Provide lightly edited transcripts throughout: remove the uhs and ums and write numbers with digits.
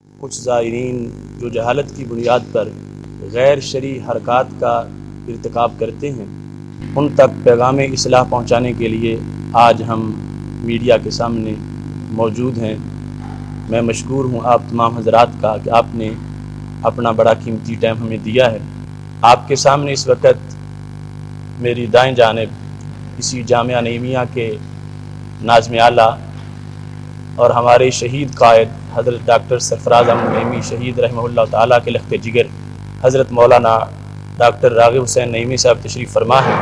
کچھ زائرین جو جہالت کی بنیاد پر غیر شرعی حرکات کا ارتکاب کرتے ہیں، ان تک پیغام اصلاح پہنچانے کے لیے آج ہم میڈیا کے سامنے موجود ہیں۔ میں مشکور ہوں آپ تمام حضرات کا کہ آپ نے اپنا بڑا قیمتی ٹائم ہمیں دیا ہے۔ آپ کے سامنے اس وقت میری دائیں جانب اسی جامعہ نعیمیہ کے ناظم اعلیٰ اور ہمارے شہید قائد حضرت ڈاکٹر سرفراز احمد نعیمی شہید رحمہ اللہ تعالیٰ کے لخت جگر حضرت مولانا ڈاکٹر راغب حسین نعیمی صاحب تشریف فرما ہیں،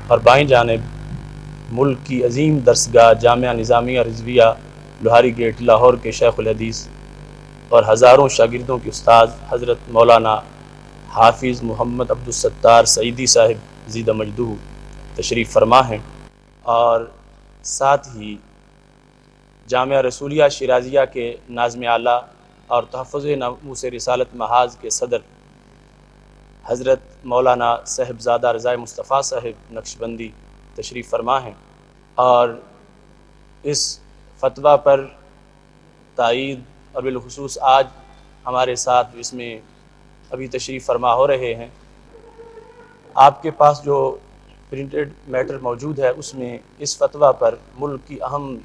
اور بائیں جانب ملک کی عظیم درسگاہ جامعہ نظامیہ رضویہ لوہاری گیٹ لاہور کے شیخ الحدیث اور ہزاروں شاگردوں کے استاد حضرت مولانا حافظ محمد عبدالستار سعیدی صاحب زیدہ مجدہ تشریف فرما ہیں، اور ساتھ ہی جامعہ رسولیہ شیرازیہ کے ناظم اعلیٰ اور تحفظ ناموس رسالت محاذ کے صدر حضرت مولانا صاحبزادہ رضا مصطفیٰ صاحب نقشبندی تشریف فرما ہیں، اور اس فتویٰ پر تائید اور بالخصوص آج ہمارے ساتھ اس میں ابھی تشریف فرما ہو رہے ہیں۔ آپ کے پاس جو پرنٹڈ میٹر موجود ہے اس میں اس فتویٰ پر ملک کی اہم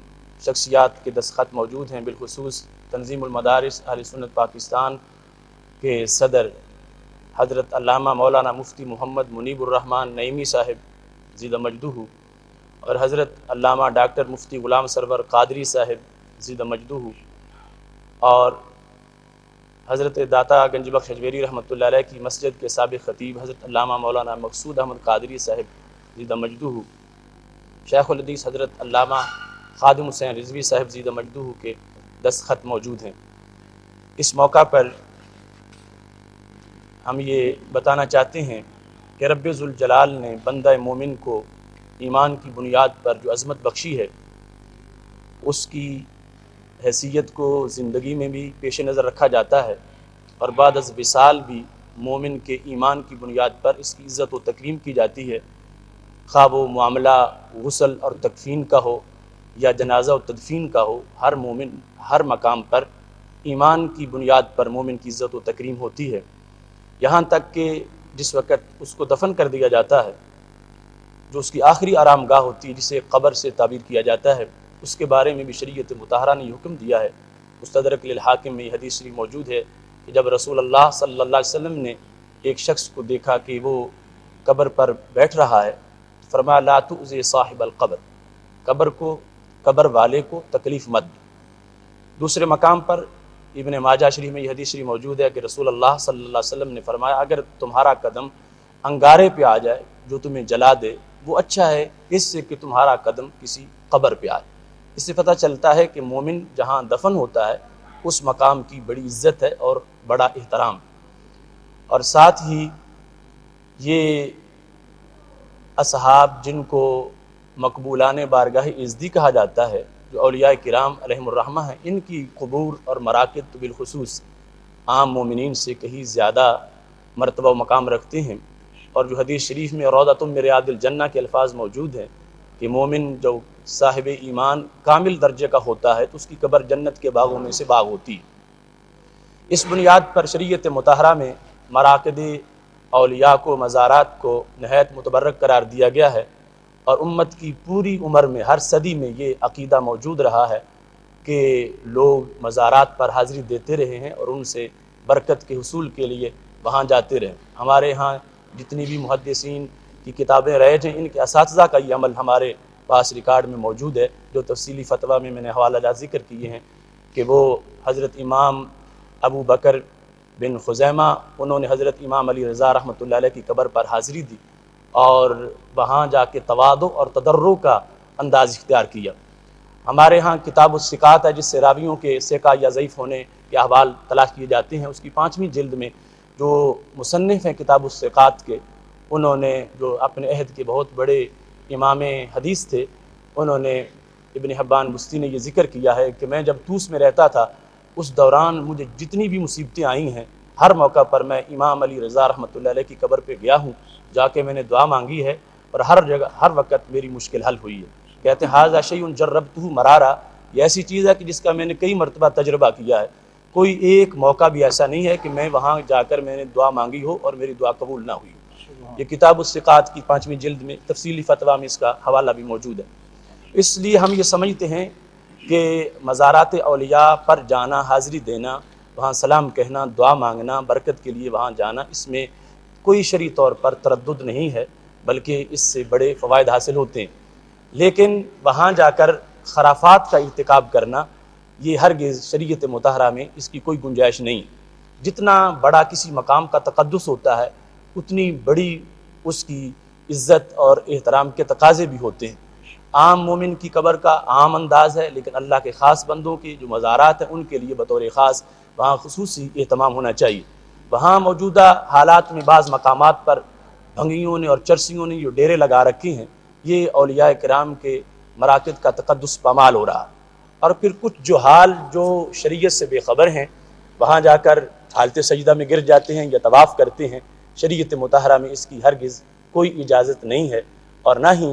شخصیات کے دستخط موجود ہیں، بالخصوص تنظیم المدارس اہل سنت پاکستان کے صدر حضرت علامہ مولانا مفتی محمد منیب الرحمن نعیمی صاحب زیدہ مجدہ اور حضرت علامہ ڈاکٹر مفتی غلام سرور قادری صاحب زیدہ مجدہ اور حضرت داتا گنج بخش اجمیری رحمۃ اللہ علیہ کی مسجد کے سابق خطیب حضرت علامہ مولانا مقصود احمد قادری صاحب زیدہ مجدہ، شیخ الحدیث حضرت علامہ خادم حسین رضوی صاحب زیدہ مجدہ کے دستخط موجود ہیں۔ اس موقع پر ہم یہ بتانا چاہتے ہیں کہ رب ذوالجلال نے بندہ مومن کو ایمان کی بنیاد پر جو عظمت بخشی ہے، اس کی حیثیت کو زندگی میں بھی پیش نظر رکھا جاتا ہے، اور بعد از وصال بھی مومن کے ایمان کی بنیاد پر اس کی عزت و تکریم کی جاتی ہے، خواہ وہ معاملہ غسل اور تکفین کا ہو یا جنازہ و تدفین کا ہو۔ ہر مومن ہر مقام پر ایمان کی بنیاد پر مومن کی عزت و تکریم ہوتی ہے، یہاں تک کہ جس وقت اس کو دفن کر دیا جاتا ہے، جو اس کی آخری آرام گاہ ہوتی ہے جسے قبر سے تعبیر کیا جاتا ہے، اس کے بارے میں بھی شریعت مطہرہ نے یہ حکم دیا ہے۔ مستدرک للحاکم میں یہ حدیث شریف موجود ہے کہ جب رسول اللہ صلی اللہ علیہ وسلم نے ایک شخص کو دیکھا کہ وہ قبر پر بیٹھ رہا ہے، فرمایا لا تؤذی صاحب القبر، قبر والے کو تکلیف مت دو۔ دوسرے مقام پر ابن ماجہ شریف میں یہ حدیث شریف موجود ہے کہ رسول اللہ صلی اللہ علیہ وسلم نے فرمایا اگر تمہارا قدم انگارے پہ آ جائے جو تمہیں جلا دے، وہ اچھا ہے اس سے کہ تمہارا قدم کسی قبر پہ آئے۔ اس سے پتہ چلتا ہے کہ مومن جہاں دفن ہوتا ہے اس مقام کی بڑی عزت ہے اور بڑا احترام، اور ساتھ ہی یہ اصحاب جن کو مقبولان بارگاہ عزتی کہا جاتا ہے، جو اولیاء کرام علیہم الرحمہ ہیں، ان کی قبور اور مراکز تو بالخصوص عام مومنین سے کہیں زیادہ مرتبہ و مقام رکھتے ہیں، اور جو حدیث شریف میں روضۃ من ریاض الجنہ کے الفاظ موجود ہیں کہ مومن جو صاحب ایمان کامل درجے کا ہوتا ہے تو اس کی قبر جنت کے باغوں میں سے باغ ہوتی ہے۔ اس بنیاد پر شریعت مطہرہ میں مراکز اولیاء کو، مزارات کو نہایت متبرک قرار دیا گیا ہے، اور امت کی پوری عمر میں ہر صدی میں یہ عقیدہ موجود رہا ہے کہ لوگ مزارات پر حاضری دیتے رہے ہیں اور ان سے برکت کے حصول کے لیے وہاں جاتے رہے۔ ہمارے ہاں جتنی بھی محدثین کی کتابیں رائج ہیں، ان کے اساتذہ کا یہ عمل ہمارے پاس ریکارڈ میں موجود ہے، جو تفصیلی فتویٰ میں نے حوالہ جات ذکر کیے ہیں کہ وہ حضرت امام ابو بکر بن خزیمہ انہوں نے حضرت امام علی رضا رحمۃ اللہ علیہ کی قبر پر حاضری دی اور وہاں جا کے تواضع اور تضرع کا انداز اختیار کیا۔ ہمارے ہاں کتاب الثقات ہے جس سے راویوں کے ثقہ یا ضعیف ہونے کے احوال تلاش کیے جاتے ہیں، اس کی 5ویں جلد میں جو مصنف ہیں کتاب الثقات کے، انہوں نے جو اپنے عہد کے بہت بڑے امام حدیث تھے، انہوں نے ابن حبان بستی نے یہ ذکر کیا ہے کہ میں جب طوس میں رہتا تھا اس دوران مجھے جتنی بھی مصیبتیں آئی ہیں ہر موقع پر میں امام علی رضا رحمۃ اللہ علیہ کی قبر پہ گیا ہوں، جا کے میں نے دعا مانگی ہے اور ہر جگہ ہر وقت میری مشکل حل ہوئی ہے۔ کہتے ہیں ھذا شیء جربتہ مرارا، یہ ایسی چیز ہے کہ جس کا میں نے کئی مرتبہ تجربہ کیا ہے، کوئی ایک موقع بھی ایسا نہیں ہے کہ میں وہاں جا کر میں نے دعا مانگی ہو اور میری دعا قبول نہ ہوئی ہو۔ یہ کتاب الثقات کی 5ویں جلد میں تفصیلی فتویٰ میں اس کا حوالہ بھی موجود ہے۔ اس لیے ہم یہ سمجھتے ہیں کہ مزارات اولیاء پر جانا، حاضری دینا، وہاں سلام کہنا، دعا مانگنا، برکت کے لیے وہاں جانا، اس میں کوئی شرعی طور پر تردد نہیں ہے، بلکہ اس سے بڑے فوائد حاصل ہوتے ہیں۔ لیکن وہاں جا کر خرافات کا ارتکاب کرنا، یہ ہرگز شریعت مطہرہ میں اس کی کوئی گنجائش نہیں ہے۔ جتنا بڑا کسی مقام کا تقدس ہوتا ہے، اتنی بڑی اس کی عزت اور احترام کے تقاضے بھی ہوتے ہیں۔ عام مومن کی قبر کا عام انداز ہے، لیکن اللہ کے خاص بندوں کی جو مزارات ہیں ان کے لیے بطور خاص وہاں خصوصی اہتمام ہونا چاہیے۔ وہاں موجودہ حالات میں بعض مقامات پر بھنگیوں نے اور چرسیوں نے جو ڈیرے لگا رکھے ہیں، یہ اولیاء کرام کے مراکز کا تقدس پامال ہو رہا ہے۔ اور پھر کچھ جہال جو شریعت سے بے خبر ہیں، وہاں جا کر حالت سجدہ میں گر جاتے ہیں یا طواف کرتے ہیں۔ شریعت مطہرہ میں اس کی ہرگز کوئی اجازت نہیں ہے، اور نہ ہی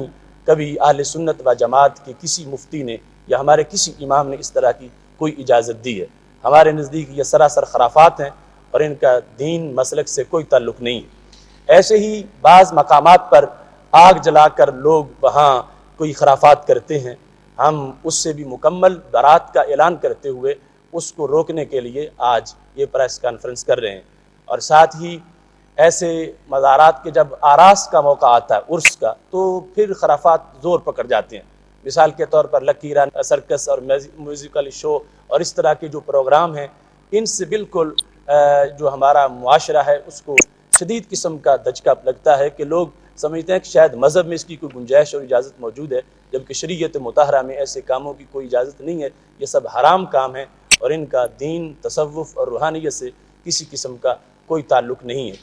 کبھی اہل سنت و جماعت کے کسی مفتی نے یا ہمارے کسی امام نے اس طرح کی کوئی اجازت دی ہے۔ ہمارے نزدیک یہ سراسر خرافات ہیں اور ان کا دین مسلک سے کوئی تعلق نہیں ہے۔ ایسے ہی بعض مقامات پر آگ جلا کر لوگ وہاں کوئی خرافات کرتے ہیں۔ ہم اس سے بھی مکمل برات کا اعلان کرتے ہوئے اس کو روکنے کے لیے آج یہ پریس کانفرنس کر رہے ہیں، اور ساتھ ہی ایسے مزارات کے جب آراس کا موقع آتا ہے، عرس کا، تو پھر خرافات زور پکڑ جاتے ہیں۔ مثال کے طور پر لکیران سرکس اور میوزیکل شو اور اس طرح کے جو پروگرام ہیں، ان سے بالکل جو ہمارا معاشرہ ہے اس کو شدید قسم کا دھچکا لگتا ہے کہ لوگ سمجھتے ہیں کہ شاید مذہب میں اس کی کوئی گنجائش اور اجازت موجود ہے، جبکہ شریعت مطہرہ میں ایسے کاموں کی کوئی اجازت نہیں ہے۔ یہ سب حرام کام ہیں اور ان کا دین، تصوف اور روحانیت سے کسی قسم کا کوئی تعلق نہیں ہے۔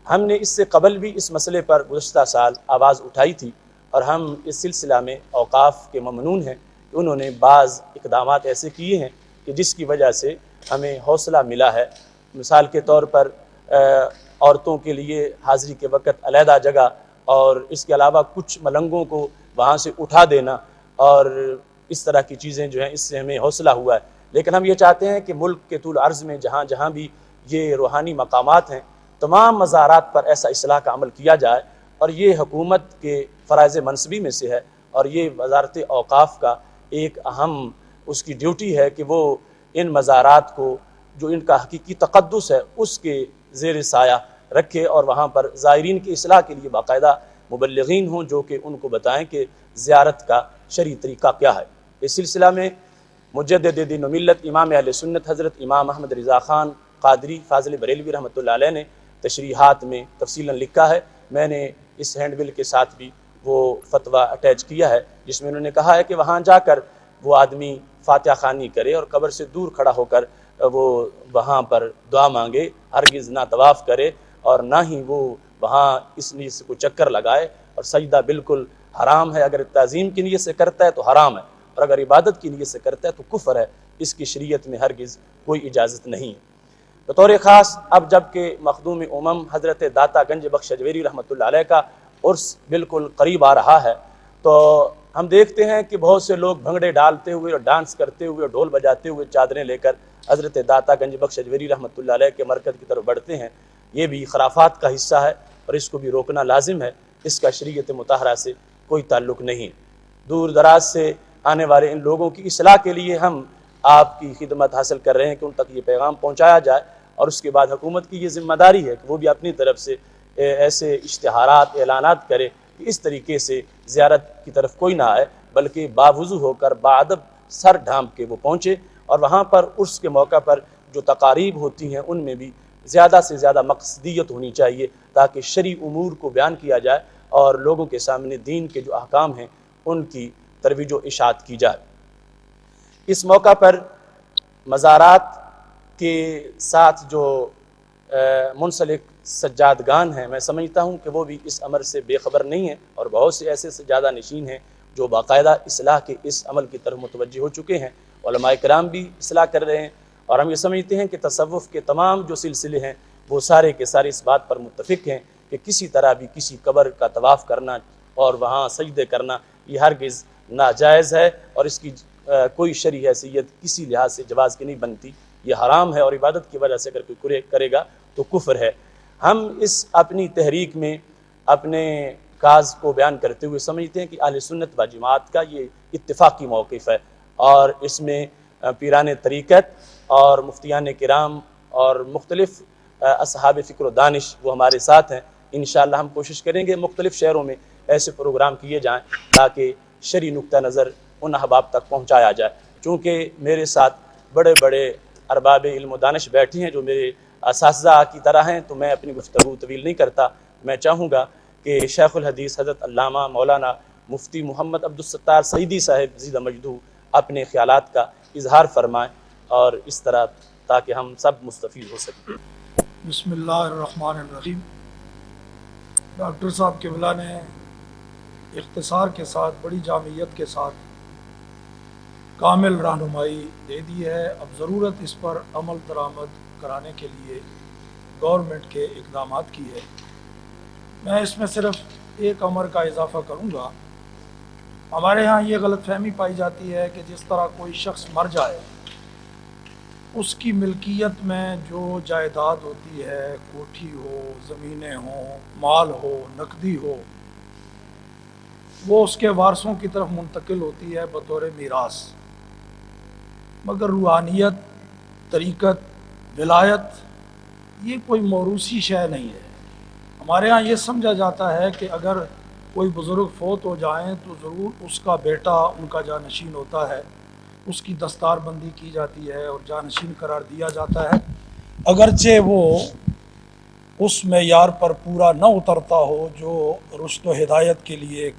ہم نے اس سے قبل بھی اس مسئلے پر گزشتہ سال آواز اٹھائی تھی، اور ہم اس سلسلہ میں اوقاف کے ممنون ہیں کہ انہوں نے بعض اقدامات ایسے کیے ہیں کہ جس کی وجہ سے ہمیں حوصلہ ملا ہے۔ مثال کے طور پر عورتوں کے لیے حاضری کے وقت علیحدہ جگہ، اور اس کے علاوہ کچھ ملنگوں کو وہاں سے اٹھا دینا، اور اس طرح کی چیزیں جو ہیں، اس سے ہمیں حوصلہ ہوا ہے۔ لیکن ہم یہ چاہتے ہیں کہ ملک کے طول عرض میں جہاں جہاں بھی یہ روحانی مقامات ہیں، تمام مزارات پر ایسا اصلاح کا عمل کیا جائے، اور یہ حکومت کے فرائض منصبی میں سے ہے، اور یہ وزارت اوقاف کا ایک اہم اس کی ڈیوٹی ہے کہ وہ ان مزارات کو جو ان کا حقیقی تقدس ہے اس کے زیر سایہ رکھے، اور وہاں پر زائرین کی اصلاح کے لیے باقاعدہ مبلغین ہوں جو کہ ان کو بتائیں کہ زیارت کا شرعی طریقہ کیا ہے۔ اس سلسلہ میں مجدد دین و ملت امام اہل سنت حضرت امام احمد رضا خان قادری فاضل بریلوی رحمۃ اللہ علیہ نے تشریحات میں تفصیلاً لکھا ہے۔ میں نے اس ہینڈ بل کے ساتھ بھی وہ فتویٰ اٹیچ کیا ہے، جس میں انہوں نے کہا ہے کہ وہاں جا کر وہ آدمی فاتحہ خوانی کرے اور قبر سے دور کھڑا ہو کر وہ وہاں پر دعا مانگے، ہرگز نہ طواف کرے، اور نہ ہی وہ وہاں اس نیت سے کوئی چکر لگائے، اور سجدہ بالکل حرام ہے۔ اگر تعظیم کی نیت سے کرتا ہے تو حرام ہے، اور اگر عبادت کی نیت سے کرتا ہے تو کفر ہے۔ اس کی شریعت میں ہرگز کوئی اجازت نہیں ہے۔ بطور خاص اب جب کہ مخدوم حضرت داتا گنج بخش اجویری رحمۃ اللہ علیہ کا عرس بالکل قریب آ رہا ہے، تو ہم دیکھتے ہیں کہ بہت سے لوگ بھنگڑے ڈالتے ہوئے اور ڈانس کرتے ہوئے اور ڈھول بجاتے ہوئے چادریں لے کر حضرت داتا گنج بخش اجویری رحمۃ اللہ علیہ کے مرکز کی طرف بڑھتے ہیں۔ یہ بھی خرافات کا حصہ ہے، اور اس کو بھی روکنا لازم ہے۔ اس کا شریعت مطہرہ سے کوئی تعلق نہیں ہے۔ دور دراز سے آنے والے ان لوگوں کی اصلاح کے لیے ہم آپ کی خدمت حاصل کر رہے ہیں کہ ان تک یہ پیغام پہنچایا جائے، اور اس کے بعد حکومت کی یہ ذمہ داری ہے کہ وہ بھی اپنی طرف سے ایسے اشتہارات، اعلانات کرے کہ اس طریقے سے زیارت کی طرف کوئی نہ آئے، بلکہ باوضو ہو کر باادب سر ڈھانپ کے وہ پہنچے، اور وہاں پر عرس کے موقع پر جو تقاریب ہوتی ہیں ان میں بھی زیادہ سے زیادہ مقصدیت ہونی چاہیے، تاکہ شرعی امور کو بیان کیا جائے اور لوگوں کے سامنے دین کے جو احکام ہیں ان کی ترویج و اشاعت کی جائے۔ اس موقع پر مزارات کے ساتھ جو منسلک سجادگان ہیں، میں سمجھتا ہوں کہ وہ بھی اس امر سے بے خبر نہیں ہیں، اور بہت سے ایسے سجادہ نشین ہیں جو باقاعدہ اصلاح کے اس عمل کی طرف متوجہ ہو چکے ہیں۔ علماء کرام بھی اصلاح کر رہے ہیں، اور ہم یہ سمجھتے ہیں کہ تصوف کے تمام جو سلسلے ہیں وہ سارے کے سارے اس بات پر متفق ہیں کہ کسی طرح بھی کسی قبر کا طواف کرنا اور وہاں سجدے کرنا یہ ہرگز ناجائز ہے، اور اس کی کوئی شرعی حیثیت کسی لحاظ سے جواز کی نہیں بنتی۔ یہ حرام ہے، اور عبادت کی وجہ سے اگر کوئی کرے گا تو کفر ہے۔ ہم اس اپنی تحریک میں اپنے کاز کو بیان کرتے ہوئے سمجھتے ہیں کہ اہل سنت و جماعت کا یہ اتفاقی موقف ہے، اور اس میں پیران طریقت اور مفتیان کرام اور مختلف اصحاب فکر و دانش وہ ہمارے ساتھ ہیں۔ انشاءاللہ ہم کوشش کریں گے مختلف شہروں میں ایسے پروگرام کیے جائیں تاکہ شرعی نقطہ نظر ان احباب تک پہنچایا جائے۔ چونکہ میرے ساتھ بڑے بڑے ارباب علم و دانش بیٹھے ہیں جو میرے اساتذہ کی طرح ہیں، تو میں اپنی گفتگو طویل نہیں کرتا۔ میں چاہوں گا کہ شیخ الحدیث حضرت علامہ مولانا مفتی محمد عبدالستار سعیدی صاحب زیدہ مجدہ اپنے خیالات کا اظہار فرمائیں، اور اس طرح تاکہ ہم سب مستفید ہو سکیں۔ بسم اللہ الرحمن الرحیم۔ ڈاکٹر صاحب قبلہ نے اختصار کے ساتھ بڑی جامعیت کے ساتھ کامل رہنمائی دے دی ہے۔ اب ضرورت اس پر عمل درآمد کرانے کے لیے گورنمنٹ کے اقدامات کی ہے۔ میں اس میں صرف ایک امر کا اضافہ کروں گا۔ ہمارے ہاں یہ غلط فہمی پائی جاتی ہے کہ جس طرح کوئی شخص مر جائے، اس کی ملکیت میں جو جائیداد ہوتی ہے، کوٹھی ہو، زمینیں ہوں، مال ہو، نقدی ہو، وہ اس کے وارثوں کی طرف منتقل ہوتی ہے بطور میراث۔ مگر روحانیت، طریقت، ولایت یہ کوئی موروثی شے نہیں ہے۔ ہمارے ہاں یہ سمجھا جاتا ہے کہ اگر کوئی بزرگ فوت ہو جائیں تو ضرور اس کا بیٹا ان کا جانشین ہوتا ہے، اس کی دستار بندی کی جاتی ہے اور جانشین قرار دیا جاتا ہے، اگرچہ وہ اس معیار پر پورا نہ اترتا ہو جو رشد و ہدایت کے لیے ایک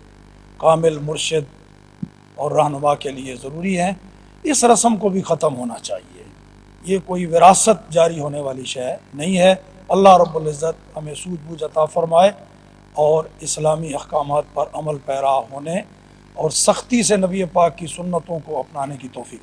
کامل مرشد اور رہنما کے لیے ضروری ہے۔ اس رسم کو بھی ختم ہونا چاہیے۔ یہ کوئی وراثت جاری ہونے والی شے نہیں ہے۔ اللہ رب العزت ہمیں سوجھ بوجھ عطا فرمائے اور اسلامی احکامات پر عمل پیرا ہونے اور سختی سے نبی پاک کی سنتوں کو اپنانے کی توفیق